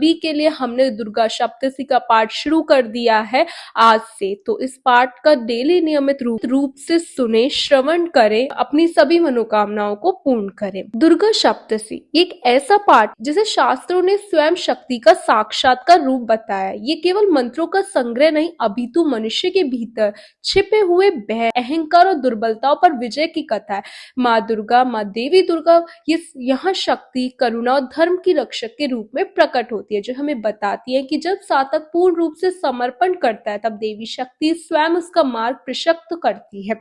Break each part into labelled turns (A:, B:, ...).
A: भी के लिए हमने दुर्गा सप्तशती का पाठ शुरू कर दिया है आज से। तो इस पाठ का डेली नियमित रूप से सुने, श्रवण करें, अपनी सभी मनोकामनाओं को पूर्ण करें। दुर्गा सप्तशती एक ऐसा पाठ जिसे शास्त्रों ने स्वयं शक्ति का साक्षात्कार रूप बताया। ये केवल मंत्रों का संग्रह नहीं, अपितु मनुष्य के भीतर छिपे हुए भय, अहंकार और दुर्बलताओं पर विजय की कथा है। माँ दुर्गा, माँ देवी दुर्गा यहाँ शक्ति, करुणा और धर्म की रक्षक के रूप में प्रकट होती है, जो हमें बताती है कि जब साधक पूर्ण रूप से समर्पण करता है तब देवी शक्ति स्वयं उसका मार्ग प्रशस्त करती है।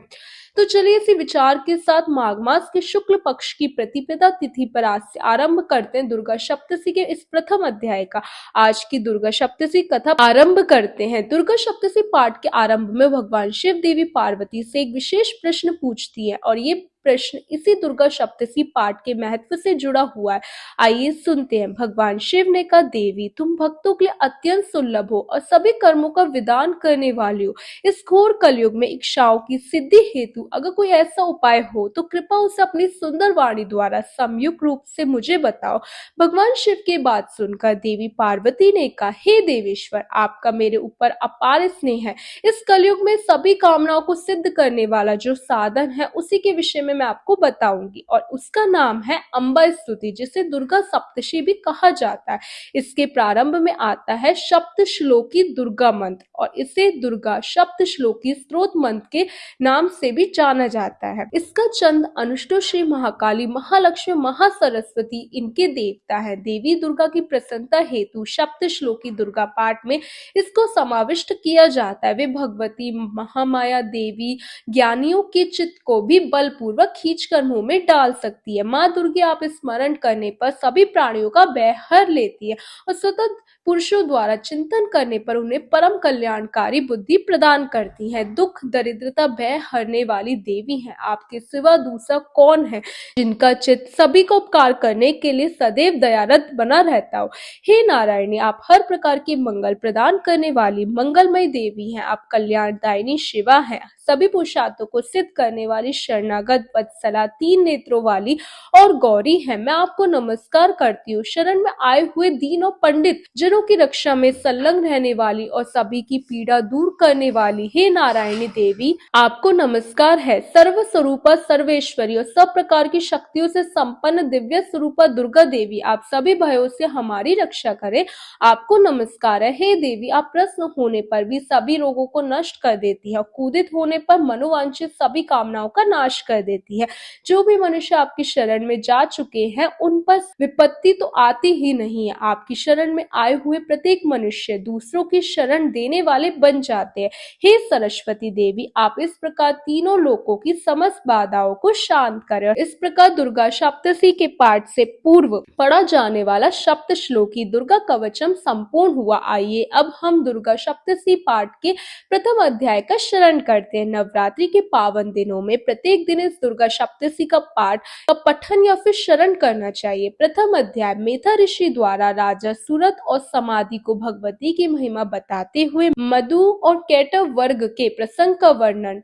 A: तो चलिए इसी विचार के साथ माघ मास के शुक्ल पक्ष की प्रतिपदा तिथि पर आज से आरंभ करते हैं दुर्गा सप्तशती के इस प्रथम अध्याय का। आज की दुर्गा सप्तशती कथा आरंभ करते हैं। दुर्गा सप्तशती पाठ के आरंभ में भगवान शिव देवी पार्वती से एक विशेष प्रश्न पूछती है और ये प्रश्न इसी दुर्गा सप्तशती पाठ के महत्व से जुड़ा हुआ है। आइए सुनते हैं। भगवान शिव ने कहा, देवी तुम भक्तों के लिए अत्यंत सुलभ हो और सभी कर्मों का विधान करने वाली हो। इस घोर कलयुग में इच्छाओं की सिद्धि हेतु अगर कोई ऐसा उपाय हो तो कृपा उसे अपनी सुंदर वाणी द्वारा संयुक्त रूप से मुझे बताओ। भगवान शिव की बात सुनकर देवी पार्वती ने कहा, हे देवेश्वर, आपका मेरे ऊपर अपार स्नेह है। इस कलयुग में सभी कामनाओं को सिद्ध करने वाला जो साधन है उसी के विषय में मैं आपको बताऊंगी और उसका नाम है अम्बा स्तुति, जिसे दुर्गा सप्तशती भी कहा जाता है। इसके प्रारंभ में आता है सप्त श्लोकी दुर्गा मंत्र और इसे दुर्गा सप्त श्लोकी स्तोत्र मंत्र के नाम से भी जाना जाता है। इसका चंद अनुष्टो श्री महाकाली, महालक्ष्मी, महासरस्वती इनके देवता है। देवी दुर्गा की प्रसन्नता हेतु सप्त श्लोकी दुर्गा पाठ में इसको समाविष्ट किया जाता है। वे भगवती महामाया देवी ज्ञानियों के चित्त को भी बलपूर्वक खींचकर मुंह में डाल सकती है। माँ दुर्गा आप स्मरण करने पर सभी प्राणियों का भय हर लेती है और सतत पुरुषों द्वारा चिंतन करने पर उन्हें परम कल्याणकारी बुद्धि प्रदान करती है। दुख, दरिद्रता, भय हरने वाली देवी है। आपके सिवा दूसरा कौन है जिनका चित्त सभी को उपकार करने के लिए सदैव दयारत बना रहता हो। हे नारायणी, आप हर प्रकार की मंगल प्रदान करने वाली मंगलमय देवी हैं। आप कल्याणदायिनी शिवा हैं। सभी पुरुषार्थों को सिद्ध करने वाली शरणागत, वत्सला, तीन नेत्रों वाली और गौरी है। मैं आपको नमस्कार करती हूँ। शरण में आए हुए दीन और पंडित जनों की रक्षा में संलग्न रहने वाली और सभी की पीड़ा दूर करने वाली हे नारायणी देवी, आपको नमस्कार है। सर्व स्वरूपा, सर्वेश्वरी और सब प्रकार की शक्तियों से संपन्न दिव्य स्वरूपा दुर्गा देवी, आप सभी भयों से हमारी रक्षा करें। आपको नमस्कार है। हे देवी, आप प्रसन्न होने पर भी सभी रोगों को नष्ट कर देती है, क्रोधित होने पर मनोवांछित सभी कामनाओं का नाश कर देती है। जो भी मनुष्य आपकी शरण में जा चुके हैं उन पर विपत्ति तो आती ही नहीं है। आपकी शरण में आए हुए प्रत्येक मनुष्य दूसरों की शरण देने वाले बन जाते हैं। हे सरस्वती देवी, आप इस प्रकार तीनों लोकों की समस्त बाधाओं को शांत करें। इस प्रकार दुर्गा सप्तशती के पाठ से पूर्व पढ़ा जाने वाला सप्त श्लोकी दुर्गा कवचम संपूर्ण हुआ। आइए अब हम दुर्गा सप्तशती पाठ के प्रथम अध्याय का शरण करते हैं। नवरात्रि के पावन दिनों में प्रत्येक दिन इस दुर्गा सप्तशती का पाठ का पठन या फिर शरण करना चाहिए। प्रथम अध्याय मेधा ऋषि द्वारा राजा सूरत और समाधि को भगवती की महिमा बताते हुए मधु और कैटव वर्ग के प्रसंग का वर्णन।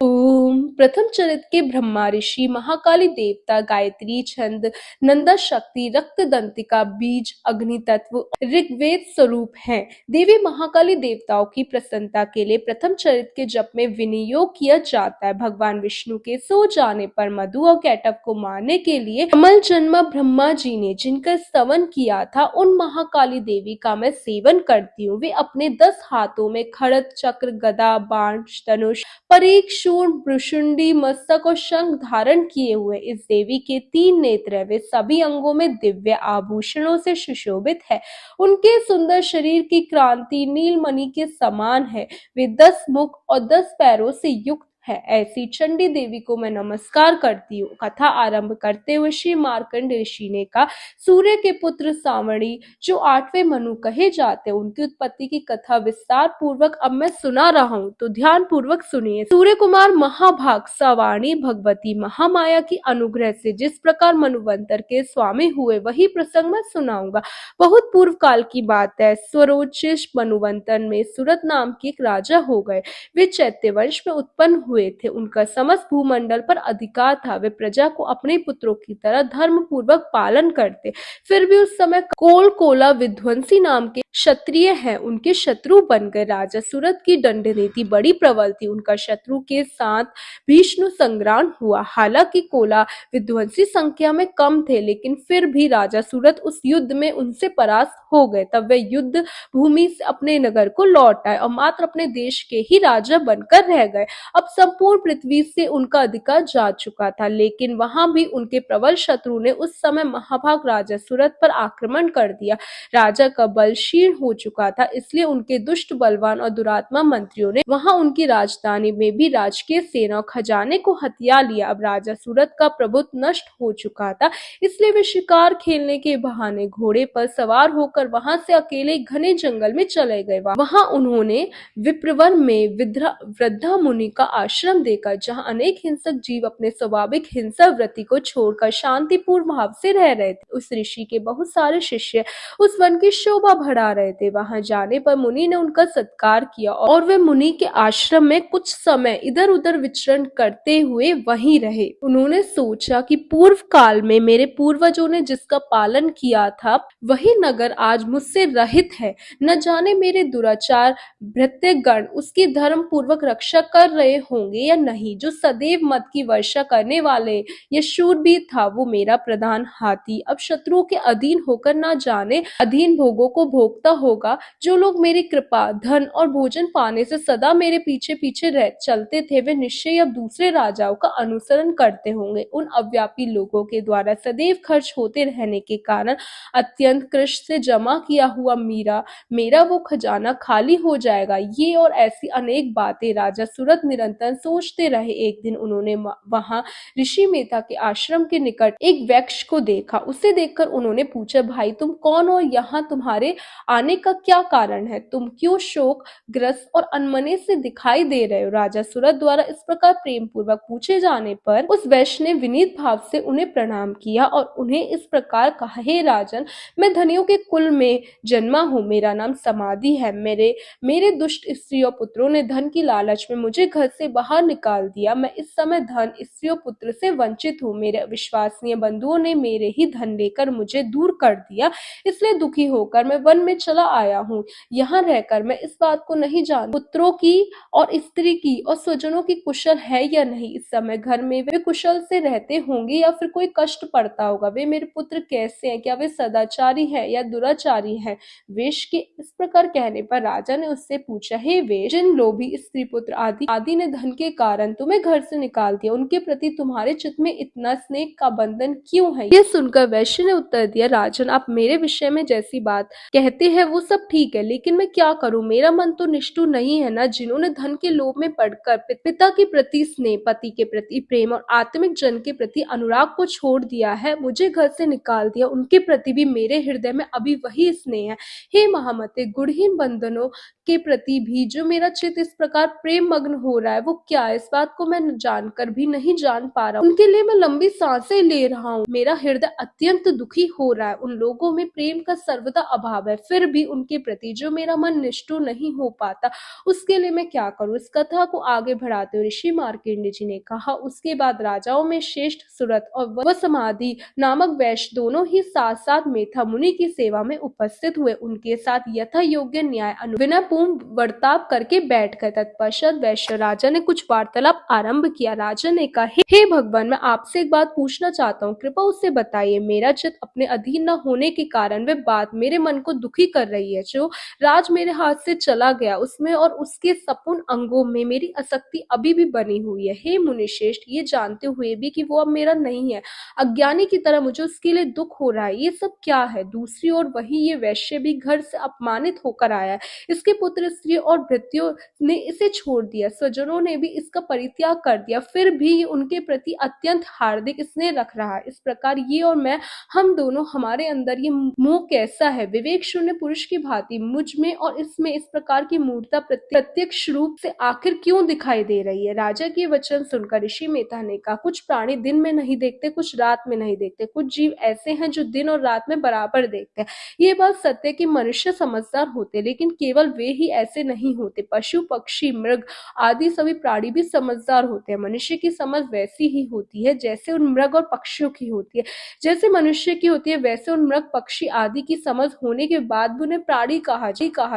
A: प्रथम चरित के ब्रह्मा ऋषि, महाकाली देवता, गायत्री छंद, नंदा शक्ति, रक्त दंतिका, बीज, अग्नि तत्व, ऋग्वेद स्वरूप है। देवी महाकाली देवताओं की प्रसन्नता के लिए प्रथम चरित के जप में विनियोग किया जाता है। भगवान विष्णु के सो जाने पर मधु और कैटव को मारने के लिए कमल जन्मा ब्रह्मा जी ने जिनका स्तवन किया था, उन महाकाली देवी का मैं सेवन करती हूँ। वे अपने 10 हाथों में खड़ग, चक्र, गदा, बाण, धनुष, परीक, शूल, भ्रुशुंडी, मस्तक और शंख धारण किए हुए इस देवी के 3 नेत्र, वे सभी अंगों में दिव्य आभूषणों से सुशोभित है। उनके सुंदर शरीर की क्रांति नीलमणि के समान है। वे 10 मुख और 10 पैरों से युक्त है। ऐसी चंडी देवी को मैं नमस्कार करती हूँ। कथा आरंभ करते हुए श्री मार्कंड ऋषि ने कहा, सूर्य के पुत्र सावणी जो 8वें मनु कहे जाते हैं, उनकी उत्पत्ति की कथा विस्तार पूर्वक अब मैं सुना रहा हूँ, तो ध्यान पूर्वक सुनिए। सूर्य कुमार महाभाग सावाणी भगवती महामाया की अनुग्रह से जिस प्रकार मनुवंतर के स्वामी हुए, वही प्रसंग मैं सुनाऊंगा। बहुत पूर्व काल की बात है। स्वरोचिष मनुवंतर में सूरत नाम के एक राजा हो गए। वे चैत्य वंश में उत्पन्न हुए हुए थे, उनका समस्त भूमंडल पर अधिकार था, वे प्रजा को अपने पुत्रों की तरह धर्म पूर्वक पालन करते। फिर भी उस समय कोल कोला विध्वंसी नाम के क्षत्रिय हैं, उनके शत्रु बन गए। राजा सूरत की दंड नीति बड़ी प्रबल थी, उनका शत्रु के साथ भीष्म संग्राम हुआ। हालांकि कोला विध्वंसी संख्या में कम थे, लेकिन फिर भी राजा सूरत उस युद्ध में उनसे परास्त हो गए। तब वे युद्ध भूमि से अपने नगर को लौट आए और मात्र अपने देश के ही राजा बनकर रह गए। अब संपूर्ण पृथ्वी से उनका अधिकार जा चुका था, लेकिन वहां भी उनके प्रबल शत्रु ने उस समय महाभाग राजा सूरत पर आक्रमण कर दिया। राजा का बल क्षीण हो चुका था, इसलिए उनके दुष्ट बलवान और दुरात्मा मंत्रियों ने वहां उनकी राजधानी में भी राजकीय सेना और खजाने को हथिया लिया। अब राजा सूरत का प्रभुत्व नष्ट हो चुका था, इसलिए वे शिकार खेलने के बहाने घोड़े पर सवार होकर वहां से अकेले घने जंगल में चले गए। वहां उन्होंने विप्रवर में वृद्धा मुनि का आश्रम देखा, जहां अनेक हिंसक जीव अपने स्वाभाविक हिंसा वृत्ति को छोड़कर शांतिपूर्ण भाव से रह रहे थे। उस ऋषि के बहुत सारे शिष्य उस वन की शोभा बढ़ा रहे थे। वहां जाने पर मुनि ने उनका सत्कार किया और वे मुनि के आश्रम में कुछ समय इधर उधर विचरण करते हुए वहीं रहे। उन्होंने सोचा कि पूर्व काल में मेरे पूर्वजों ने जिसका पालन किया था, वही नगर आज मुझसे रहित है। न जाने मेरे दुराचार भृत्यगण उसकी धर्म पूर्वक रक्षा कर रहे होंगे या नहीं। जो सदैव मद की वर्षा करने वाले ये शूरवीर था, वो मेरा प्रधान हाथी अब शत्रुओं के अधीन होकर न जाने अधीन भोगों को भोगता होगा। जो लोग मेरी कृपा, धन और भोजन पाने से सदा मेरे पीछे पीछे रह चलते थे, वे निश्चय अब दूसरे राजाओं का अनुसरण करते होंगे। उन अव्यापी लोगों के द्वारा सदैव खर्च होते रहने के कारण अत्यंत कृष्ण से जमा किया हुआ मेरा वो खजाना खाली हो जाएगा। ये और ऐसी अनेक बातें राजा सूरत निरंतर सोचते रहे। एक दिन उन्होंने वहां ऋषि मेधा के आश्रम के निकट एक वृक्ष को देखा। उसे देखकर उन्होंने पूछा, भाई तुम कौन हो? यहाँ तुम्हारे आने का क्या कारण है? तुम क्यों शोक ग्रस्त और अनमने से दिखाई दे रहे हो? राजा सूरत द्वारा इस प्रकार प्रेम पूर्वक पूछे जाने पर उस वैश्य ने विनीत भाव से उन्हें प्रणाम किया और उन्हें इस प्रकार कहा, हे राजन, मैं धनियों के कुल में जन्मा हूँ, मेरा नाम समाधि है। मेरे दुष्ट स्त्री और पुत्रों ने धन की लालच में मुझे घर से बाहर निकाल दिया। मैं इस समय धन, स्त्री और पुत्र से वंचित हूँ। मेरे विश्वसनीय बंधुओं ने मेरे ही धन लेकर मुझे दूर कर दिया, इसलिए दुखी होकर मैं वन में चला आया हूँ। यहाँ रहकर मैं इस बात को नहीं जानता पुत्रों की और स्त्री की और स्वजनों की कुशल है या नहीं। इस समय घर में वे कुशल से रहते होंगे या फिर कोई कष्ट पड़ता होगा। वे मेरे पुत्र कैसे हैं? क्या वे सदाचारी हैं या दुराचारी हैं? वेश के इस प्रकार कहने पर राजा ने उससे पूछा, हे वेश, जिन लोभी स्त्री पुत्र आदि ने धन के कारण तुम्हें घर से निकाल दिया, उनके प्रति तुम्हारे चित्त में इतना स्नेह का बंधन क्यों है? ये सुनकर वैश्य ने उत्तर दिया, राजन, आप मेरे विषय में जैसी बात कहते हैं वो सब ठीक है, लेकिन मैं क्या करूं? मेरा मन तो निष्ठुर नहीं है ना। जिन्होंने धन के लोभ में पड़कर पिता के प्रति स्नेह, पति के प्रति प्रेम और आत्मिक जन के प्रति अनुराग को छोड़ दिया है, मुझे घर से निकाल दिया, उनके प्रति भी मेरे हृदय में अभी वही स्नेह है। हे महामते, गुणहीन बंधनों के प्रति भी जो मेरा चित्त इस प्रकार प्रेम मग्न हो रहा है, वो क्या है? इस बात को मैं जानकर भी नहीं जान पा रहा हूँ। उनके लिए मैं लंबी सांसें ले रहा हूँ। मेरा हृदय अत्यंत दुखी हो रहा है। उन लोगों में प्रेम का सर्वदा अभाव है, फिर भी उनके प्रति जो मेरा मन निष्ठुर नहीं हो पाता, उसके लिए मैं क्या करूँ? इस कथा को आगे बढ़ाते हुए ऋषि मार्कंडेय जी ने कहा, उसके बाद राजाओं में श्रेष्ठ सूरत और वह समाधि नामक वैश्य दोनों ही साथ साथ मेधा मुनि की सेवा में उपस्थित हुए। उनके साथ यथा योग्य न्याय विनयपूर्ण वर्ताव करके बैठ गए। तत्पश्चात वैश्य राजा ने कुछ वार्तालाप आरंभ किया। राजा ने कहा, हे भगवान, मैं आपसे एक बात पूछना चाहता हूँ, कृपा उससे बताइए। मेरा चित्त अपने अधीन न होने के कारण वे बात मेरे मन को दुखी कर रही है। जो राज मेरे हाथ से चला गया, उसमें और उसके सपूर्ण अंगों में मेरी आसक्ति अभी भी बनी हुई है। हे मुनिश्रेष्ठ, ये जानते हुए भी कि वो अब मेरा नहीं है, अज्ञानी की तरह मुझे उसके लिए दुख हो रहा है। ये सब क्या है? दूसरी ओर वही ये वैश्य भी घर से अपमानित होकर आया है। इसके पुत्र, स्त्री और भृत्यों ने इसे छोड़ दिया, स्वजनों ने भी इसका परित्याग कर दिया, फिर भी उनके प्रति अत्यंत हार्दिक स्नेह रख रहा है। इस प्रकार ये और मैं, हम दोनों, हमारे अंदर ये मोह कैसा है? विवेक शून्य पुरुष की भांति मुझ में और इसमें इस प्रकार की मूर्ता प्रत्यक्ष रूप से आखिर क्यों दिखाई दे रही है? राजा के वचन सुनकर ऋषि मेधा ने कहा, कुछ प्राणी दिन में नहीं देखते, कुछ रात में नहीं देखते, कुछ जीव ऐसे हैं जो दिन और रात में बराबर देखते हैं। ये बात सत्य कि मनुष्य समझदार होते, लेकिन केवल वे ही ऐसे नहीं होते। पशु, पक्षी, मृग आदि सभी प्राणी भी समझदार होते हैं। मनुष्य की समझ वैसी ही होती है जैसे उन मृग और पक्षियों की होती है। जैसे मनुष्य की होती है वैसे उन मृग पक्षी आदि की समझ होने के बाद भी उन्हें प्राणी कहा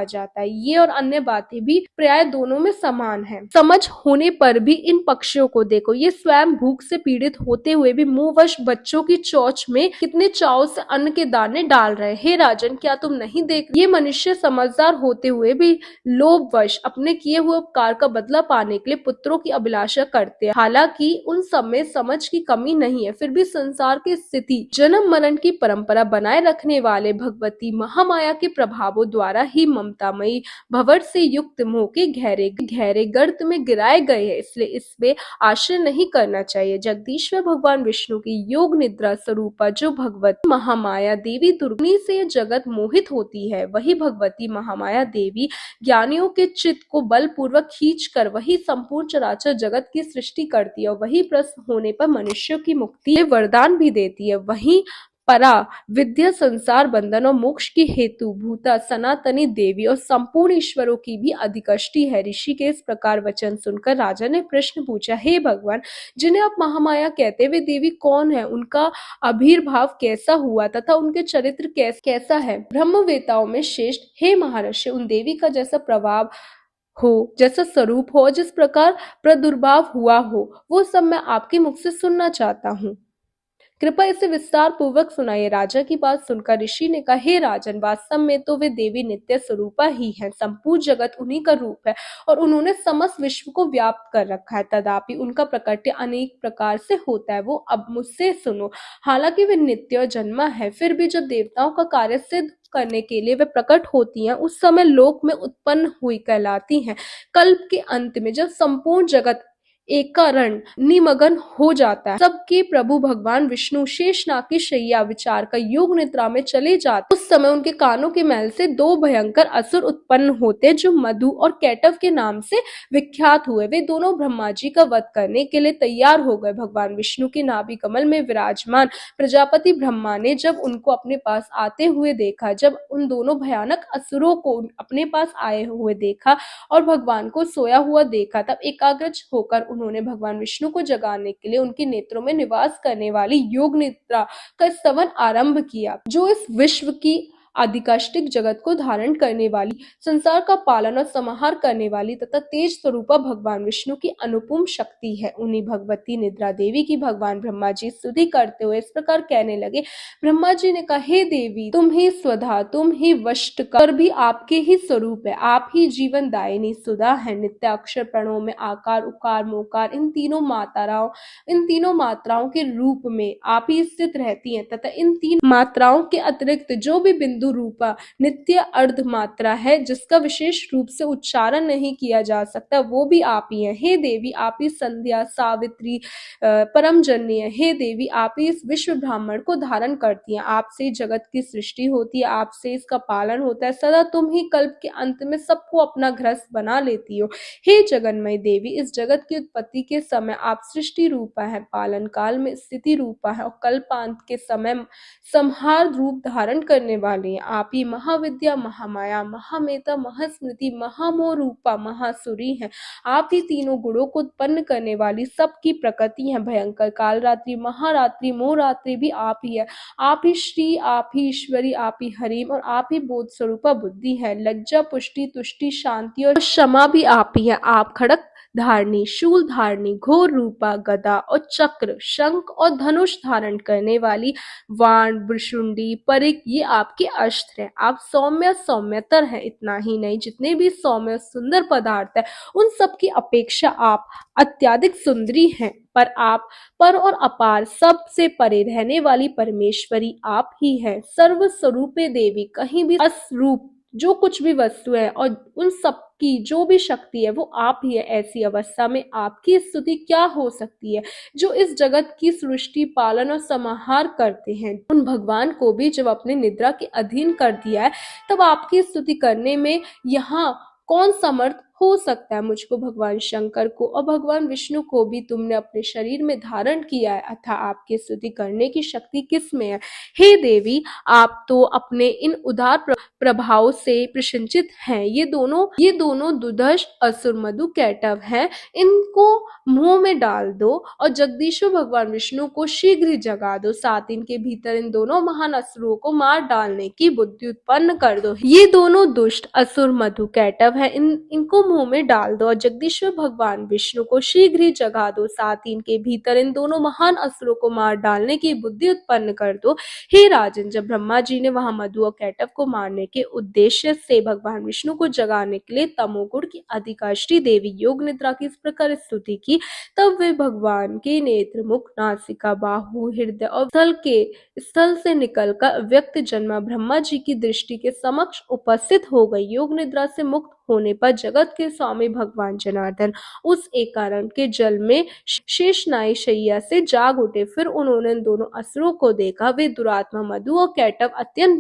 A: जाता है। ये और अन्य बातें भी प्राय दोनों में समान है। समझ होने पर भी इन पक्षियों को देखो, ये स्वयं भूख से पीड़ित होते हुए भी मुंहवश बच्चों की चोंच में कितने चाव से अन्न के दाने डाल रहे। हे राजन, क्या तुम नहीं देख, ये मनुष्य समझदार होते हुए भी लोभवश अपने किए हुए उपकार का बदला पाने के लिए पुत्रों की अभिलाषा करते हैं। हालांकि उन सब में समझ की कमी नहीं है, फिर भी संसार की स्थिति जन्म मरण की परंपरा बनाए रखने वाले भगवती महामाया के प्रभावों द्वारा ही ममतामयी भंवर से युक्त मोह के गहरे गहरे गर्त में गिराए गए हैं, इसलिए इसमें आश्रय नहीं करना चाहिए। जगदीश्वर भगवान विष्णु की योग निद्रा स्वरूपा जो भगवती महामाया देवी दुर्गनी से जगत मोहित होती है, वही भगवती महामाया देवी ज्ञानियों के चित्त को बलपूर्वक खींच कर वही संपूर्ण चराचर जगत की सृष्टि करती है और वही प्रसन्न होने पर मनुष्यों की मुक्ति वरदान भी देती है। वही परा विद्या संसार बंधन और मोक्ष की हेतु भूता सनातनी देवी और संपूर्ण ईश्वरों की भी अधिकष्टी है। ऋषि के इस प्रकार वचन सुनकर राजा ने प्रश्न पूछा, हे भगवान, जिन्हें आप महामाया कहते वे देवी कौन है, उनका आविर्भाव कैसा हुआ तथा उनके चरित्र कैसा है। ब्रह्मवेताओं में श्रेष्ठ हे महर्षि, उन देवी का जैसा प्रभाव हो, जैसा स्वरूप हो, जिस प्रकार प्रादुर्भाव हुआ हो, वो सब मैं आपके मुख से सुनना चाहता हूँ। कृपया इसे विस्तार पूर्वक सुनाइए। राजा की बात सुनकर ऋषि ने कहा, हे राजन, वास्तव में तो वे देवी नित्य स्वरूपा ही है। संपूर्ण जगत उन्हीं का रूप है और उन्होंने समस्त विश्व को व्याप्त कर रखा है। तथापि उनका प्रकट्य अनेक प्रकार से होता है। वो अब मुझसे सुनो। हालांकि वे नित्य और जन्मा है, फिर भी जब देवताओं का कार्य सिद्ध करने के लिए वे प्रकट होती हैं, उस समय लोक में उत्पन्न हुई कहलाती हैं। कल्प के अंत में जब संपूर्ण जगत एकारण निमग्न हो जाता है, सबके प्रभु भगवान विष्णु शेषनाग की शैया विचार का योग निद्रा में चले जाते, उस समय उनके कानों के मैल से दो भयंकर असुर उत्पन्न होते जो मधु और कैटव के नाम से विख्यात हुए। वे दोनों ब्रह्मा जी का वध करने के लिए तैयार हो गए। भगवान विष्णु के नाभि कमल में विराजमान प्रजापति ब्रह्मा ने जब उनको अपने पास आते हुए देखा, जब उन दोनों भयानक असुरों को अपने पास आए हुए देखा और भगवान को सोया हुआ देखा, तब एकाग्रच होकर उन्होंने भगवान विष्णु को जगाने के लिए उनके नेत्रों में निवास करने वाली योग निद्रा का स्तवन आरंभ किया, जो इस विश्व की आदिकाष्टिक जगत को धारण करने वाली, संसार का पालन और समाहार करने वाली तथा तेज स्वरूपा भगवान विष्णु की अनुपम शक्ति है। उन्हीं भगवती निद्रा देवी की भगवान ब्रह्मा जी स्तुति करते हुए इस प्रकार कहने लगे। ब्रह्मा जी ने कहा, हे देवी, तुम ही स्वधा, तुम ही वष्ट कर भी आपके ही स्वरूप है। आप ही जीवन दायिनी सुधा है। नित्य अक्षर प्रणव में आकार उकार मोकार इन तीनों मात्राओं के रूप में आप ही स्थित रहती हैं तथा इन तीन मात्राओं के अतिरिक्त जो भी बिंदु रूपा नित्य अर्ध मात्रा है, जिसका विशेष रूप से उच्चारण नहीं किया जा सकता, वो भी आप ही हैं। हे देवी, आप ही संध्या सावित्री परम जननी है। हे देवी, आप ही इस विश्व ब्राह्मण को धारण करती हैं। आपसे जगत की सृष्टि होती है, आपसे इसका पालन होता है। सदा तुम ही कल्प के अंत में सबको अपना गृहस्थ बना लेती हो। हे जगन्मय देवी, इस जगत की उत्पत्ति के समय आप सृष्टि रूपा है, पालन काल में स्थिति रूपा है और कल्पांत के समय संहार रूप धारण करने वाली है। आप ही महाविद्या महामाया महामेता महास्मृति महामोह रूपा महासुरी है। आप ही तीनों गुणों को उत्पन्न करने वाली सबकी प्रकृति है। भयंकर काल रात्रि महारात्रि मोह रात्रि भी आप ही है। आप ही श्री, आप ही ईश्वरी, आप ही हरिम और आप ही बोध स्वरूपा बुद्धि है। लज्जा पुष्टि तुष्टि शांति और क्षमा भी आप ही है। आप खड़क धारणी शूल धारणी घोर रूपा गदा और चक्र शंख और धनुष धारण करने वाली वाण भृशुंडी परिक, ये आपके अस्त्र हैं। आप सौम्यतर है। इतना ही नहीं, जितने भी सौम्य सुंदर पदार्थ है उन सब की अपेक्षा आप अत्यधिक सुंदरी हैं। पर आप पर और अपार सबसे परे रहने वाली परमेश्वरी आप ही है। सर्व स्वरूपे देवी, कहीं भी अस्वरूप जो कुछ भी वस्तु है और उन सब की जो भी शक्ति है वो आप ही है। ऐसी अवस्था में आपकी स्तुति क्या हो सकती है, जो इस जगत की सृष्टि पालन और समाहार करते हैं। उन भगवान को भी जब अपने निद्रा के अधीन कर दिया है, तब आपकी स्तुति करने में यहाँ कौन समर्थ हो सकता है मुझको भगवान शंकर को और भगवान विष्णु को भी तुमने अपने शरीर में धारण किया है, अतः आपकी स्तुति करने की शक्ति किस में है? हे देवी, आप तो अपने इन उदार प्रभाव से प्रशंसित हैं। ये दोनों दुर्धर्ष असुर मधु कैटव हैं। इनको मुंह में डाल दो और जगदीश्वर भगवान विष्णु को शीघ्र ही जगा दो। 7 दिन के भीतर इन दोनों महान असुरों को मार डालने की बुद्धि उत्पन्न कर दो। ये दोनों दुष्ट असुर मधु कैटव है, इनको मुंह में डाल दो और जगदीश्वर भगवान विष्णु को शीघ्र ही जगा दो। 7 दिन के भीतर इन दोनों महान असुरों को मार डालने की बुद्धि उत्पन्न कर दो। हे राजन, जब ब्रह्मा जी ने वहां मधु और कैटव को मारने के उद्देश्य से भगवान विष्णु को जगाने के लिए तमोगुण की अधिकाश्री देवी योग निद्रा की इस प्रकार स्तुति की, तब वे भगवान के नेत्र, मुख, नासिका, बाहु, हृदय और स्थल से निकलकर व्यक्त जन्मा ब्रह्मा जी की दृष्टि के समक्ष उपस्थित हो गई। योग निद्रा से मुक्त होने पर जगत के स्वामी भगवान जनार्दन उस एकांत के जल में शेषनाई शैया से जाग उठे। फिर उन्होंने दोनों असुरों को देखा। वे दुरात्मा मधु और कैटव अत्यंत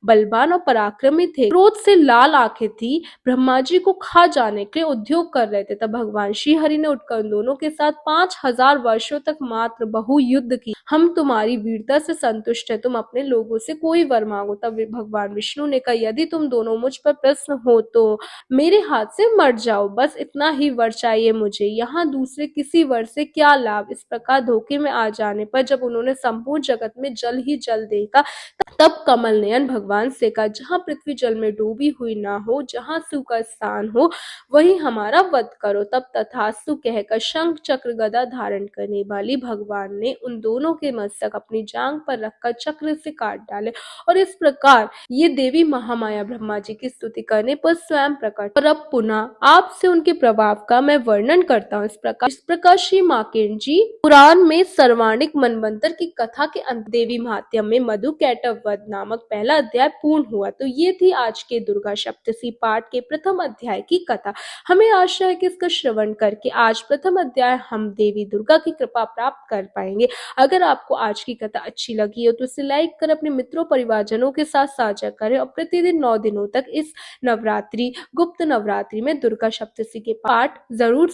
A: बलवान और पराक्रमी थे। क्रोध से लाल आंखें थी, ब्रह्मा जी को खा जाने के लिए उद्योग कर रहे थे। तब भगवान श्री हरि ने उठकर उन दोनों के साथ 5000 वर्षों तक मात्र बहु युद्ध की। हम तुम्हारी वीरता से संतुष्ट है, तुम अपने लोगों से कोई वर मांगो। तब भगवान विष्णु ने कहा, यदि तुम दोनों मुझ पर प्रसन्न हो तो मेरे हाथ से मर जाओ, बस इतना ही वर चाहिए मुझे, यहाँ दूसरे किसी वर से क्या लाभ। इस प्रकार धोखे में आ जाने पर जब उन्होंने संपूर्ण जगत में जल ही जल देखा, तब कमल नयन भगवान से कहा, जहाँ पृथ्वी जल में डूबी हुई ना हो, जहाँ शिव का स्थान हो, वही हमारा वध करो। तब तथास्तु कहकर शंख चक्र गदा धारण करने वाली भगवान ने उन दोनों के मस्तक अपनी जांग पर रखकर चक्र से काट डाले। और इस प्रकार ये देवी महामाया ब्रह्मा जी की स्तुति करने पर स्वयं प्रकट। और अब पुनः आपसे उनके प्रभाव का मैं वर्णन करता हूँ। इस प्रकार श्री मार्कंडेय जी पुराण में सर्वाणिक मनवंतर की कथा के अंत देवी महात्म्य में मधु कैटव वध नामक पहला अध्याय पूर्ण हुआ। तो ये थी आज के दुर्गा सप्तशी पाठ के प्रथम अध्याय की कथा। हमें आशा है कि इसका श्रवण करके आज प्रथम अध्याय हम देवी दुर्गा की कृपा प्राप्त कर पाएंगे। अगर आपको आज की कथा अच्छी लगी हो तो इसे लाइक कर अपने मित्रों परिवारजनों के साथ साझा करें और प्रतिदिन 9 दिनों तक इस नवरात्रि गुप्त नवरात्रि में दुर्गा सप्तशी के पाठ जरूर